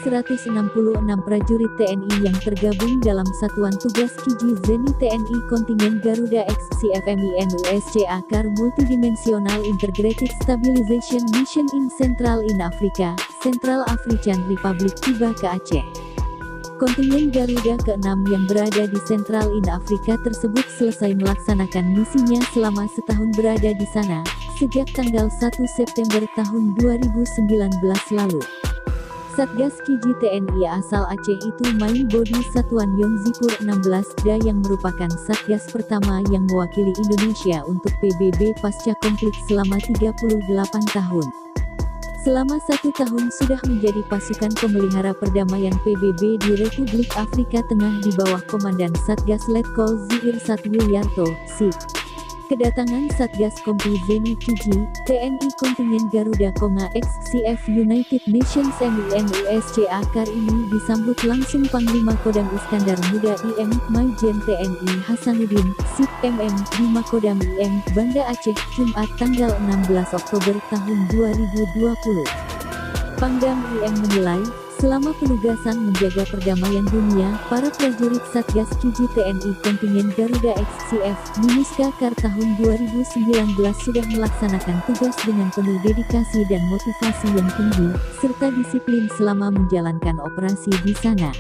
166 prajurit TNI yang tergabung dalam Satuan Tugas Kiji Zeni TNI Kontingen Garuda X CFMIN USCA KAR Multidimensional Integrated Stabilization Mission in Central in Africa, Central African Republic tiba ke Aceh. Kontingen Garuda ke-6 yang berada di Central in Africa tersebut selesai melaksanakan misinya selama setahun berada di sana, sejak tanggal 1 September tahun 2019 lalu. Satgas Kiji TNI asal Aceh itu Main Bodi Satuan Yongzipur 16 yang merupakan Satgas pertama yang mewakili Indonesia untuk PBB pasca konflik selama 38 tahun. Selama 1 tahun sudah menjadi pasukan pemelihara perdamaian PBB di Republik Afrika Tengah di bawah Komandan Satgas Letkol Ziir Satwiljarto, SIK. Kedatangan Satgas Kompi Zeni Kiji, TNI Kontingen Garuda Konga X CF United Nations MIN USCA KAR ini disambut langsung Panglima Kodam Iskandar Muda IM Maijen TNI Hasanuddin, SIP MM di Makodam IM, Banda Aceh, Jumat tanggal 16 Oktober tahun 2020. Pangdam IM menilai, selama penugasan menjaga perdamaian dunia, para prajurit Satgas Kiji TNI Kontingen Garuda X CF Minuska KAR tahun 2019 sudah melaksanakan tugas dengan penuh dedikasi dan motivasi yang tinggi, serta disiplin selama menjalankan operasi di sana.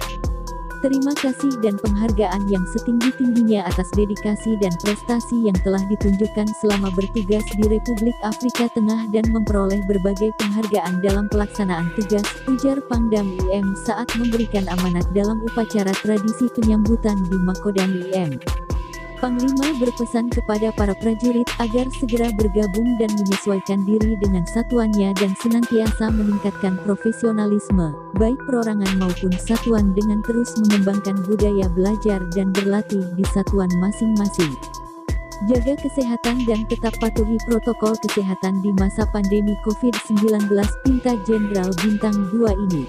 Terima kasih dan penghargaan yang setinggi-tingginya atas dedikasi dan prestasi yang telah ditunjukkan selama bertugas di Republik Afrika Tengah dan memperoleh berbagai penghargaan dalam pelaksanaan tugas, ujar Pangdam IM saat memberikan amanat dalam upacara tradisi penyambutan di Makodam IM. Panglima berpesan kepada para prajurit agar segera bergabung dan menyesuaikan diri dengan satuannya dan senantiasa meningkatkan profesionalisme, baik perorangan maupun satuan dengan terus mengembangkan budaya belajar dan berlatih di satuan masing-masing. Jaga kesehatan dan tetap patuhi protokol kesehatan di masa pandemi COVID-19, pinta Jenderal Bintang 2 ini.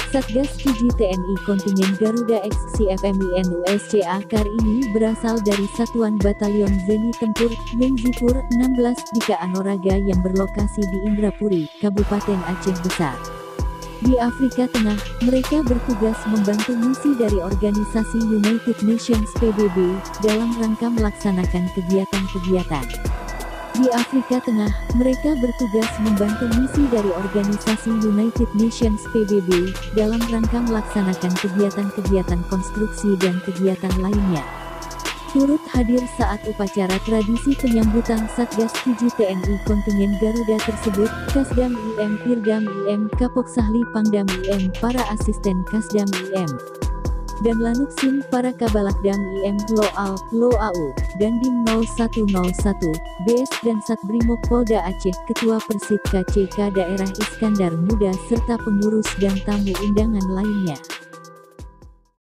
Satgas Kiji TNI Kontingen Garuda X CFMIN USCA KAR ini berasal dari Satuan Batalion Zeni Tempur Yongzipur 16 di Anoraga yang berlokasi di Indrapuri, Kabupaten Aceh Besar. Di Afrika Tengah, mereka bertugas membantu misi dari organisasi United Nations PBB dalam rangka melaksanakan kegiatan-kegiatan. Di Afrika Tengah, mereka bertugas membantu misi dari organisasi United Nations PBB dalam rangka melaksanakan kegiatan-kegiatan konstruksi dan kegiatan lainnya. Turut hadir saat upacara tradisi penyambutan Satgas Kiji TNI Kontingen Garuda tersebut, Kasdam IM Pirdam IM Kapok Sahli Pangdam IM, para asisten Kasdam IM dan Lanuksin, para Kabalakdam IM Loal, Loau, dan Dim 0101, BS dan Satbrimob Polda Aceh, Ketua Persit KCK Daerah Iskandar Muda serta pengurus dan tamu undangan lainnya.